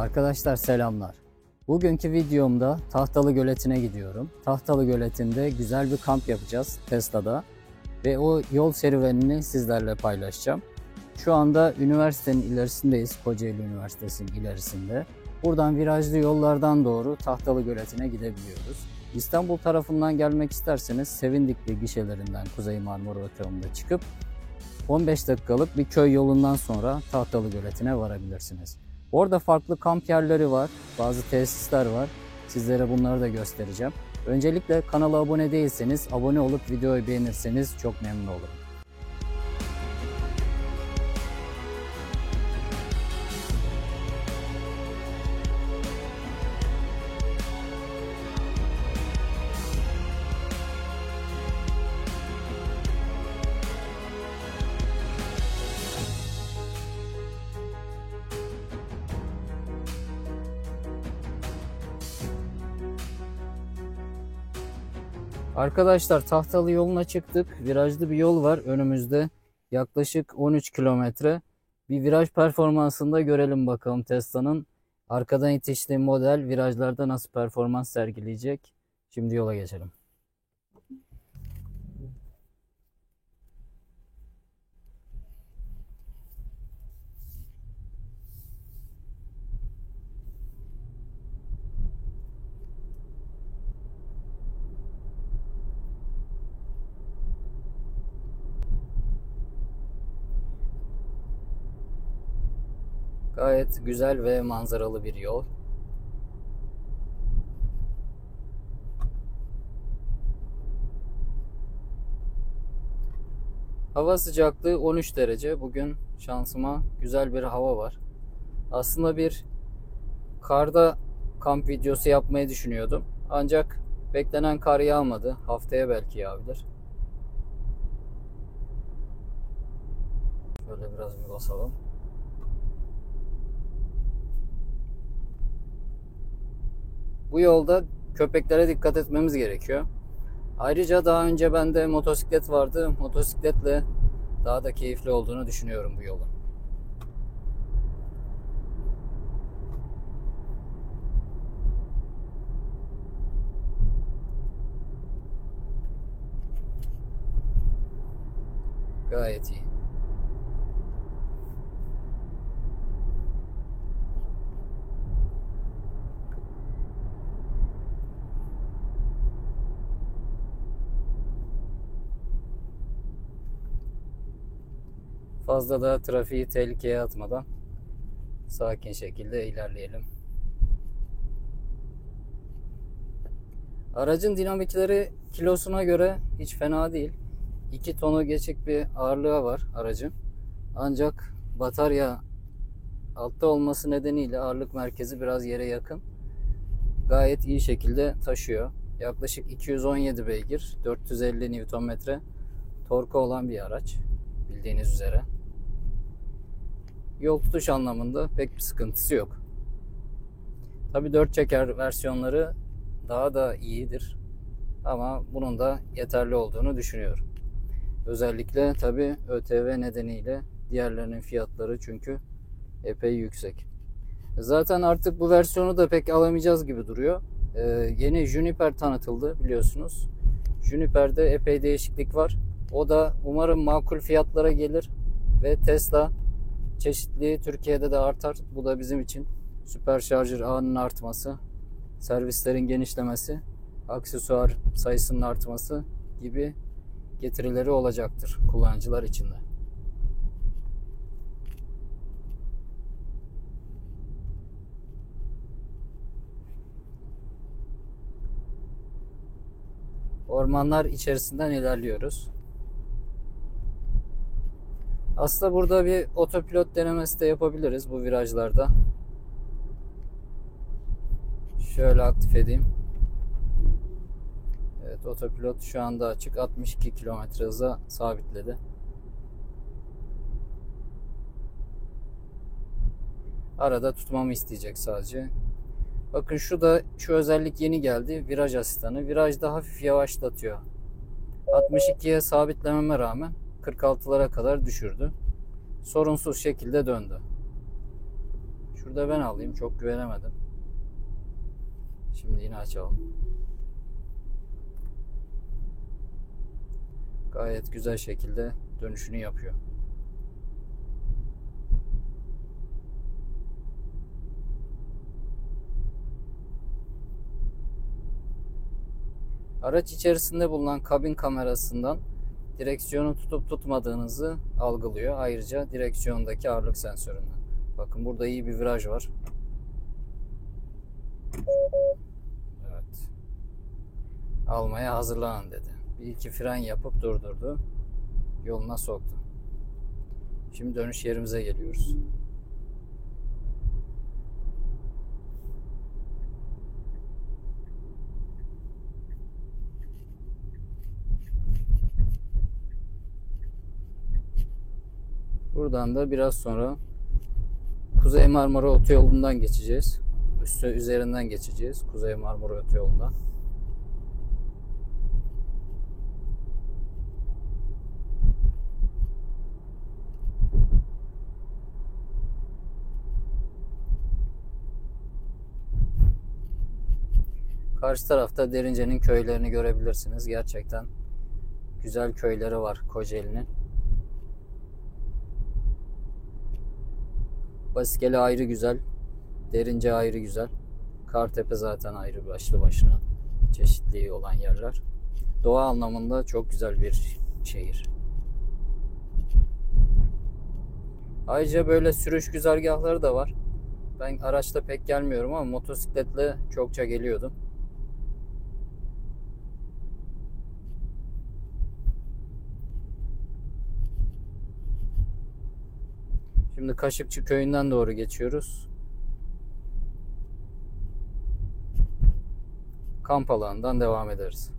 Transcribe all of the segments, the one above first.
Arkadaşlar selamlar. Bugünkü videomda Tahtalı Göleti'ne gidiyorum. Tahtalı Göleti'nde güzel bir kamp yapacağız Tesla'da. Ve o yol serüvenini sizlerle paylaşacağım. Şu anda üniversitenin ilerisindeyiz. Kocaeli Üniversitesi'nin ilerisinde. Buradan virajlı yollardan doğru Tahtalı Göleti'ne gidebiliyoruz. İstanbul tarafından gelmek isterseniz Sevindikli gişelerinden Kuzey Marmara Otoyolu'nda çıkıp 15 dakikalık bir köy yolundan sonra Tahtalı Göleti'ne varabilirsiniz. Orada farklı kamp yerleri var, bazı tesisler var. Sizlere bunları da göstereceğim. Öncelikle kanala abone değilseniz abone olup videoyu beğenirseniz çok memnun olurum. Arkadaşlar Tahtalı yoluna çıktık. Virajlı bir yol var önümüzde. Yaklaşık 13 kilometre. Bir viraj performansında görelim bakalım Tesla'nın arkadan itiştiği model virajlarda nasıl performans sergileyecek. Şimdi yola geçelim. Gayet güzel ve manzaralı bir yol. Hava sıcaklığı 13 derece. Bugün şansıma güzel bir hava var. Aslında bir karda kamp videosu yapmayı düşünüyordum. Ancak beklenen kar yağmadı. Haftaya belki yağabilir. Şöyle biraz bir basalım. Bu yolda köpeklere dikkat etmemiz gerekiyor. Ayrıca daha önce bende motosiklet vardı. Motosikletle daha da keyifli olduğunu düşünüyorum bu yolun. Gayet iyi. Fazla da trafiği tehlikeye atmadan sakin şekilde ilerleyelim. Aracın dinamikleri kilosuna göre hiç fena değil. 2 tonu geçik bir ağırlığı var aracın. Ancak batarya altta olması nedeniyle ağırlık merkezi biraz yere yakın. Gayet iyi şekilde taşıyor. Yaklaşık 217 beygir, 450 Nm torku olan bir araç. Bildiğiniz üzere. Yol tutuş anlamında pek bir sıkıntısı yok. Tabii 4 çeker versiyonları daha da iyidir. Ama bunun da yeterli olduğunu düşünüyorum. Özellikle tabii ÖTV nedeniyle diğerlerinin fiyatları çünkü epey yüksek. Zaten artık bu versiyonu da pek alamayacağız gibi duruyor. Yeni Juniper tanıtıldı biliyorsunuz. Juniper'de epey değişiklik var. O da umarım makul fiyatlara gelir ve Tesla çeşitliliği Türkiye'de de artar. Bu da bizim için süperşarjör ağının artması, servislerin genişlemesi, aksesuar sayısının artması gibi getirileri olacaktır kullanıcılar için de. Ormanlar içerisinden ilerliyoruz. Aslında burada bir otopilot denemesi de yapabiliriz bu virajlarda. Şöyle aktif edeyim. Evet, otopilot şu anda açık. 62 km hıza sabitledi. Arada tutmamı isteyecek sadece. Bakın şu özellik yeni geldi. Viraj asistanı. Virajda hafif yavaşlatıyor. 62'ye sabitlememe rağmen 46'lara kadar düşürdü. Sorunsuz şekilde döndü. Şurada ben alayım. Çok güvenemedim. Şimdi yine açalım. Gayet güzel şekilde dönüşünü yapıyor. Araç içerisinde bulunan kabin kamerasından direksiyonu tutup tutmadığınızı algılıyor. Ayrıca direksiyondaki ağırlık sensöründen. Bakın burada iyi bir viraj var. Evet. Almaya hazırlanın dedi. Bir iki fren yapıp durdurdu. Yoluna soktu. Şimdi dönüş yerimize geliyoruz. Buradan da biraz sonra Kuzey Marmara Otoyolu'ndan geçeceğiz. Üzerinden geçeceğiz Kuzey Marmara Otoyolu'ndan. Karşı tarafta Derince'nin köylerini görebilirsiniz. Gerçekten güzel köyleri var Kocaeli'nin. Baskeli ayrı güzel. Derince ayrı güzel. Kartepe zaten ayrı başlı başına çeşitliği olan yerler. Doğa anlamında çok güzel bir şehir. Ayrıca böyle sürüş güzergahları da var. Ben araçla pek gelmiyorum ama motosikletle çokça geliyordum. Şimdi Kaşıkçı köyünden doğru geçiyoruz. Kamp alanından devam ederiz.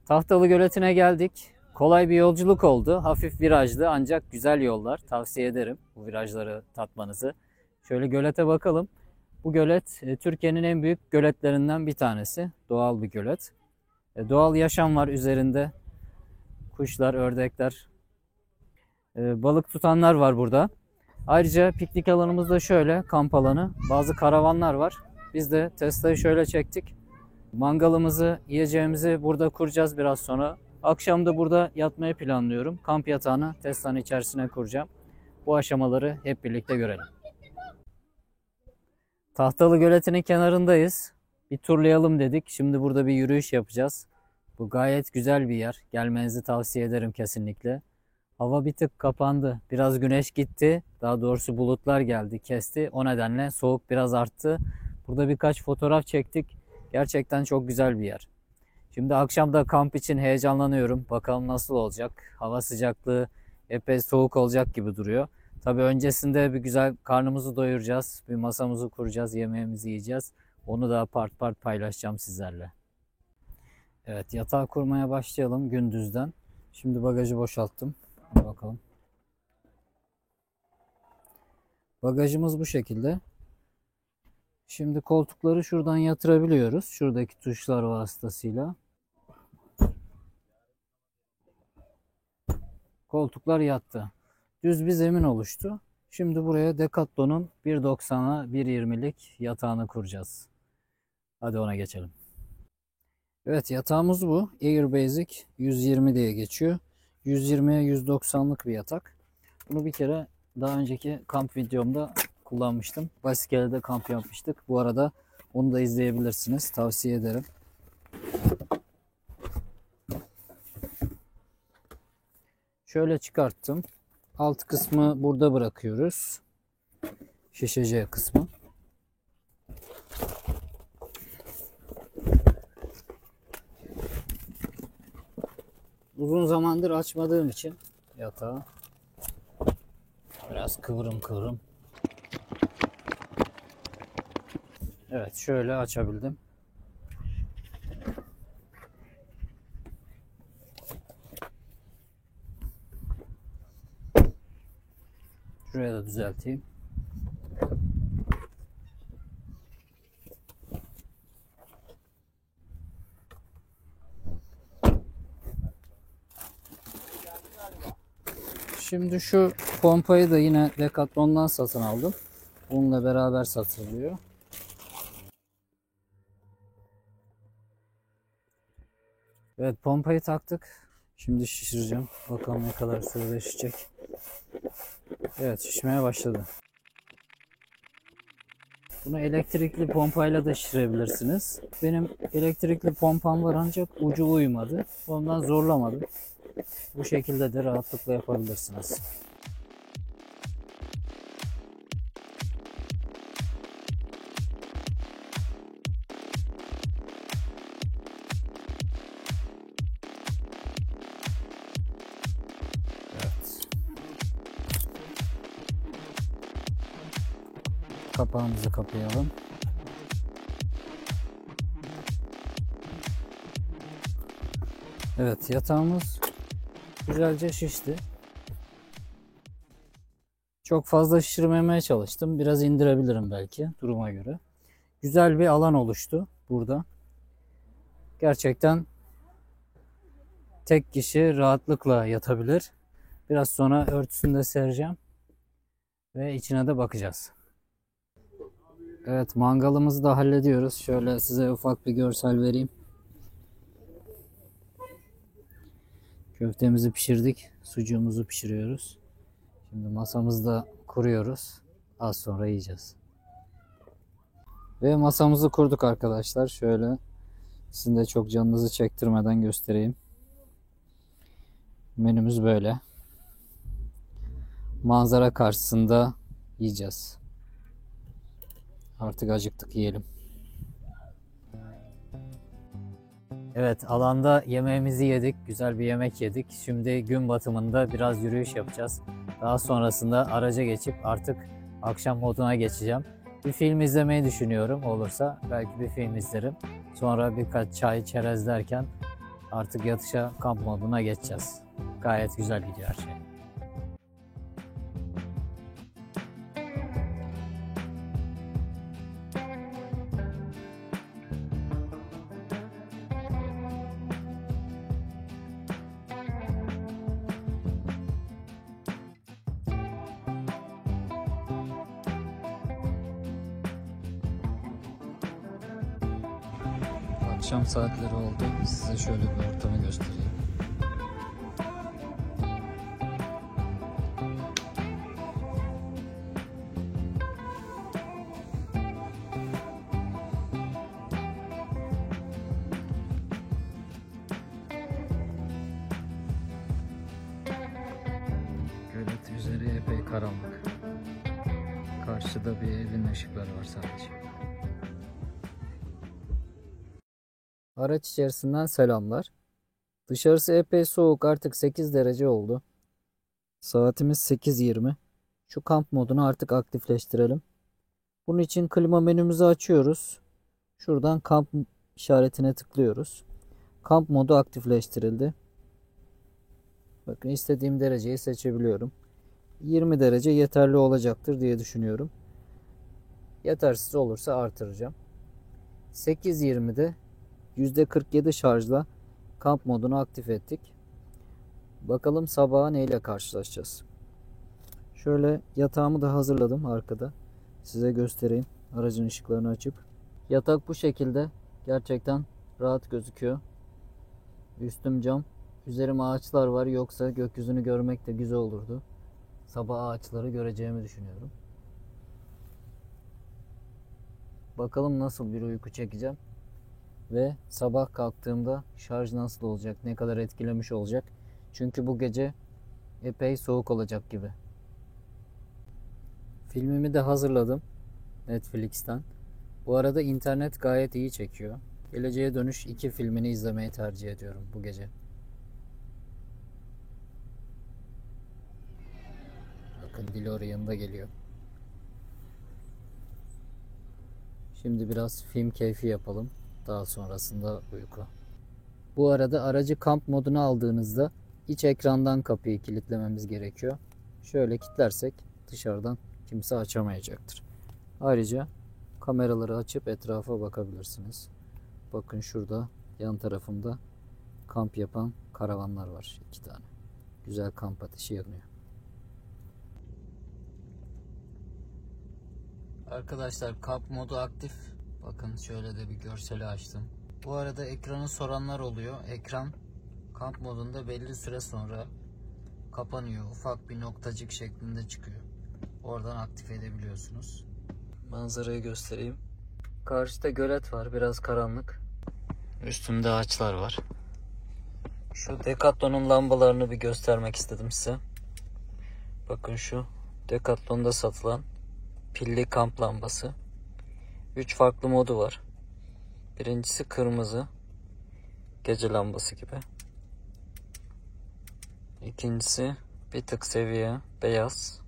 Tahtalı Göleti'ne geldik. Kolay bir yolculuk oldu. Hafif virajlı ancak güzel yollar. Tavsiye ederim bu virajları tatmanızı. Şöyle gölete bakalım. Bu gölet Türkiye'nin en büyük göletlerinden bir tanesi. Doğal bir gölet. Doğal yaşam var üzerinde. Kuşlar, ördekler, balık tutanlar var burada. Ayrıca piknik alanımız da şöyle, kamp alanı. Bazı karavanlar var. Biz de Tesla'yı şöyle çektik. Mangalımızı, yiyeceğimizi burada kuracağız biraz sonra. Akşam da burada yatmayı planlıyorum. Kamp yatağını Tesla'nın içerisine kuracağım. Bu aşamaları hep birlikte görelim. Tahtalı Göleti'nin kenarındayız. Bir turlayalım dedik. Şimdi burada bir yürüyüş yapacağız. Bu gayet güzel bir yer. Gelmenizi tavsiye ederim kesinlikle. Hava bir tık kapandı. Biraz güneş gitti. Daha doğrusu bulutlar geldi, kesti. O nedenle soğuk biraz arttı. Burada birkaç fotoğraf çektik. Gerçekten çok güzel bir yer. Şimdi akşam da kamp için heyecanlanıyorum. Bakalım nasıl olacak. Hava sıcaklığı epey soğuk olacak gibi duruyor. Tabii öncesinde bir güzel karnımızı doyuracağız. Bir masamızı kuracağız, yemeğimizi yiyeceğiz. Onu da part part paylaşacağım sizlerle. Evet, yatağı kurmaya başlayalım gündüzden. Şimdi bagajı boşalttım. Hadi bakalım. Bagajımız bu şekilde. Şimdi koltukları şuradan yatırabiliyoruz. Şuradaki tuşlar vasıtasıyla. Koltuklar yattı. Düz bir zemin oluştu. Şimdi buraya Decathlon'un 1.90'a 1.20'lik yatağını kuracağız. Hadi ona geçelim. Evet, yatağımız bu. Air Basic 120 diye geçiyor. 120'ye 190'lık bir yatak. Bunu bir kere daha önceki kamp videomda kullanmıştım. Baskeli'de kamp yapmıştık. Bu arada onu da izleyebilirsiniz. Tavsiye ederim. Şöyle çıkarttım. Alt kısmı burada bırakıyoruz. Şişeceği kısmı. Uzun zamandır açmadığım için yatağı biraz kıvrım kıvrım. Evet, şöyle açabildim. Şuraya da düzelteyim. Şimdi şu pompayı da yine Decathlon'dan satın aldım. Bununla beraber satılıyor. Evet, pompayı taktık. Şimdi şişireceğim. Bakalım ne kadar sürede şişecek. Evet, şişmeye başladı. Bunu elektrikli pompayla da şişirebilirsiniz. Benim elektrikli pompam var ancak ucu uymadı. Ondan zorlamadım. Bu şekilde de rahatlıkla yapabilirsiniz. Evet. Kapağımızı kapayalım. Evet, yatağımız güzelce şişti. Çok fazla şişirmemeye çalıştım. Biraz indirebilirim belki duruma göre. Güzel bir alan oluştu burada. Gerçekten tek kişi rahatlıkla yatabilir. Biraz sonra örtüsünü de sereceğim ve içine de bakacağız. Evet, mangalımızı da hallediyoruz. Şöyle size ufak bir görsel vereyim. Köftemizi pişirdik. Sucuğumuzu pişiriyoruz. Şimdi masamızda kuruyoruz. Az sonra yiyeceğiz. Ve masamızı kurduk arkadaşlar. Şöyle sizin de çok canınızı çektirmeden göstereyim. Menümüz böyle. Manzara karşısında yiyeceğiz. Artık acıktık, yiyelim. Evet, alanda yemeğimizi yedik. Güzel bir yemek yedik. Şimdi gün batımında biraz yürüyüş yapacağız. Daha sonrasında araca geçip artık akşam moduna geçeceğim. Bir film izlemeyi düşünüyorum olursa. Belki bir film izlerim. Sonra birkaç çay çerez derken artık yatışa, kamp moduna geçeceğiz. Gayet güzel gidiyor her şey. Akşam saatleri oldu. Size şöyle bir ortamı göstereyim. Gölet üzeri epey karanlık. Karşıda bir evin ışıkları var sadece. Araç içerisinden selamlar. Dışarısı epey soğuk, artık 8 derece oldu. Saatimiz 8:20. Şu kamp modunu artık aktifleştirelim. Bunun için klima menümüzü açıyoruz. Şuradan kamp işaretine tıklıyoruz. Kamp modu aktifleştirildi. Bakın, istediğim dereceyi seçebiliyorum. 20 derece yeterli olacaktır diye düşünüyorum. Yetersiz olursa artıracağım. 8:20'de %47 şarjla kamp modunu aktif ettik. Bakalım sabaha neyle karşılaşacağız. Şöyle yatağımı da hazırladım arkada. Size göstereyim. Aracın ışıklarını açıp. Yatak bu şekilde. Gerçekten rahat gözüküyor. Üstüm cam. Üzerim ağaçlar var. Yoksa gökyüzünü görmek de güzel olurdu. Sabah ağaçları göreceğimi düşünüyorum. Bakalım nasıl bir uyku çekeceğim. Ve sabah kalktığımda şarj nasıl olacak? Ne kadar etkilemiş olacak? Çünkü bu gece epey soğuk olacak gibi. Filmimi de hazırladım Netflix'ten. Bu arada internet gayet iyi çekiyor. Geleceğe Dönüş 2 filmini izlemeyi tercih ediyorum bu gece. Bakın, DeLorean da geliyor. Şimdi biraz film keyfi yapalım. Daha sonrasında uyku. Bu arada aracı kamp moduna aldığınızda iç ekrandan kapıyı kilitlememiz gerekiyor. Şöyle kilitlersek dışarıdan kimse açamayacaktır. Ayrıca kameraları açıp etrafa bakabilirsiniz. Bakın, şurada yan tarafımda kamp yapan karavanlar var. 2 tane. Güzel kamp ateşi yanıyor. Arkadaşlar kamp modu aktif. Bakın şöyle de bir görseli açtım. Bu arada ekranı soranlar oluyor. Ekran kamp modunda belli süre sonra kapanıyor. Ufak bir noktacık şeklinde çıkıyor. Oradan aktif edebiliyorsunuz. Manzarayı göstereyim. Karşıda gölet var. Biraz karanlık. Üstümde ağaçlar var. Şu Decathlon'un lambalarını bir göstermek istedim size. Bakın şu Decathlon'da satılan pilli kamp lambası. 3 farklı modu var. Birincisi kırmızı. Gece lambası gibi. İkincisi bir tık seviye beyaz.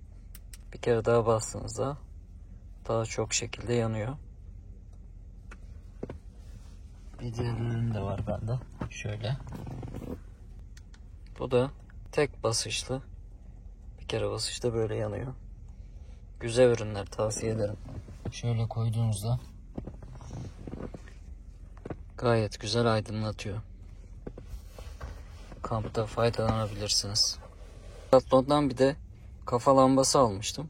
Bir kere daha bastığınızda daha çok şekilde yanıyor. Bir diğer ürün de var bende. Şöyle. Bu da tek basışlı. Bir kere basışta böyle yanıyor. Güzel ürünler, tavsiye ederim. Şöyle koyduğunuzda gayet güzel aydınlatıyor. Kampta faydalanabilirsiniz. Decathlon'dan bir de kafa lambası almıştım.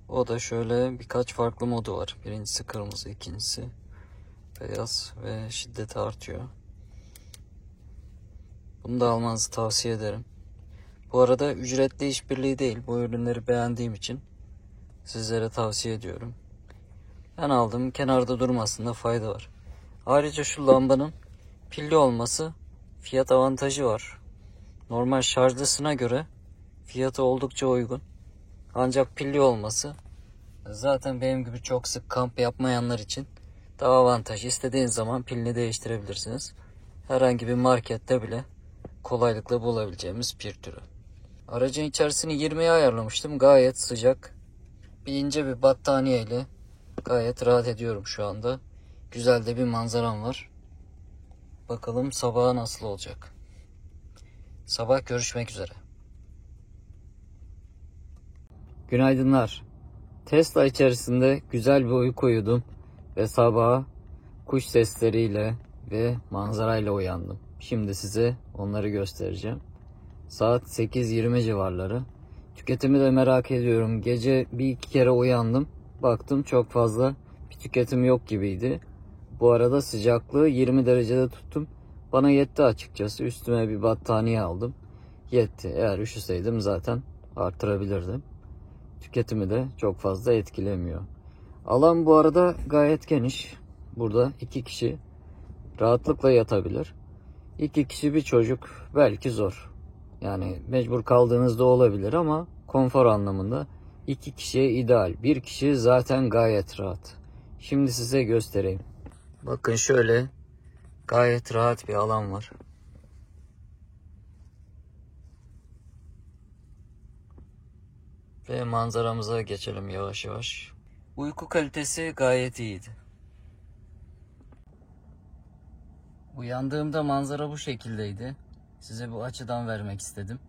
O da şöyle birkaç farklı modu var. Birincisi kırmızı, ikincisi beyaz ve şiddeti artıyor. Bunu da almanızı tavsiye ederim. Bu arada ücretli işbirliği değil. Bu ürünleri beğendiğim için sizlere tavsiye ediyorum. Ben aldım. Kenarda durmasında fayda var. Ayrıca şu lambanın pilli olması fiyat avantajı var. Normal şarjlısına göre fiyatı oldukça uygun. Ancak pilli olması zaten benim gibi çok sık kamp yapmayanlar için daha avantajlı. İstediğiniz zaman pilini değiştirebilirsiniz. Herhangi bir markette bile kolaylıkla bulabileceğimiz pil türü. Aracın içerisini 20'ye ayarlamıştım. Gayet sıcak. Bir ince bir battaniye ile gayet rahat ediyorum şu anda. Güzel de bir manzaram var. Bakalım sabaha nasıl olacak. Sabah görüşmek üzere. Günaydınlar. Tesla içerisinde güzel bir uyku uyudum ve sabaha kuş sesleriyle ve manzarayla uyandım. Şimdi size onları göstereceğim. Saat 8:20 civarları. Tüketimi de merak ediyorum. Gece bir iki kere uyandım. Baktım çok fazla bir tüketim yok gibiydi. Bu arada sıcaklığı 20 derecede tuttum. Bana yetti açıkçası. Üstüme bir battaniye aldım. Yetti. Eğer üşüseydim zaten artırabilirdim. Tüketimi de çok fazla etkilemiyor. Alan bu arada gayet geniş. Burada 2 kişi rahatlıkla yatabilir. 2 kişi bir çocuk belki zor. Yani mecbur kaldığınızda olabilir ama konfor anlamında 2 kişiye ideal. Bir kişi zaten gayet rahat. Şimdi size göstereyim. Bakın şöyle gayet rahat bir alan var. Ve manzaramıza geçelim yavaş yavaş. Uyku kalitesi gayet iyiydi. Uyandığımda manzara bu şekildeydi. Size bu açıdan vermek istedim.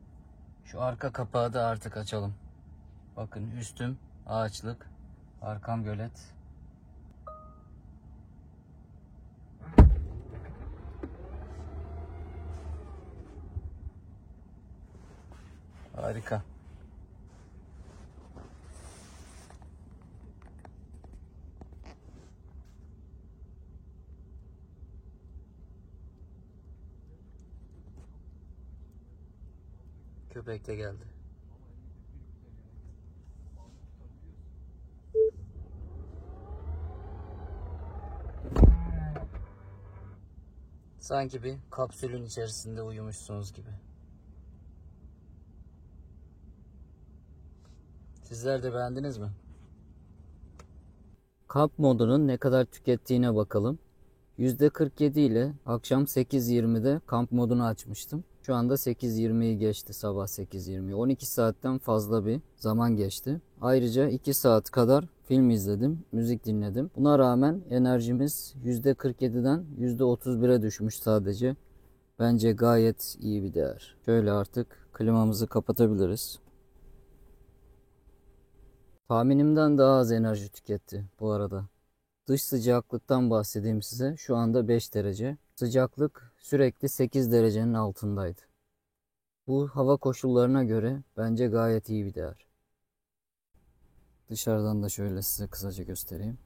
Şu arka kapağı da artık açalım. Bakın üstüm ağaçlık, arkam gölet. Harika. Köpek de geldi. Sanki bir kapsülün içerisinde uyumuşsunuz gibi. Sizler de beğendiniz mi? Kamp modunun ne kadar tükettiğine bakalım. %47 ile akşam 8:20'de kamp modunu açmıştım. Şu anda 8:20'yi geçti, sabah 8:20. 12 saatten fazla bir zaman geçti. Ayrıca 2 saat kadar film izledim, müzik dinledim. Buna rağmen enerjimiz %47'den %31'e düşmüş sadece. Bence gayet iyi bir değer. Şöyle artık klimamızı kapatabiliriz. Tahminimden daha az enerji tüketti bu arada. Dış sıcaklıktan bahsedeyim size. Şu anda 5 derece. Sıcaklık sürekli 8 derecenin altındaydı. Bu hava koşullarına göre bence gayet iyi bir değer. Dışarıdan da şöyle size kısaca göstereyim.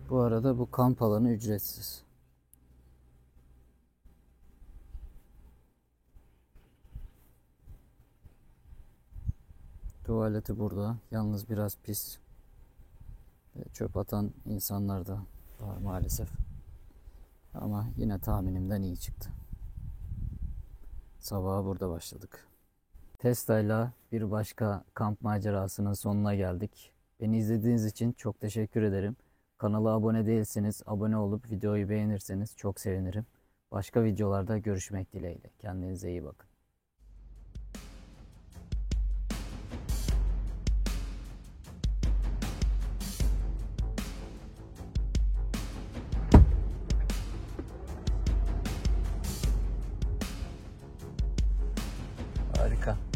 Bu arada bu kamp alanı ücretsiz. Tuvaleti burada. Yalnız biraz pis. Çöp atan insanlar da var maalesef. Ama yine tahminimden iyi çıktı. Sabaha burada başladık. Tesla'yla bir başka kamp macerasının sonuna geldik. Beni izlediğiniz için çok teşekkür ederim. Kanala abone değilseniz abone olup videoyu beğenirseniz çok sevinirim. Başka videolarda görüşmek dileğiyle. Kendinize iyi bakın. Harika.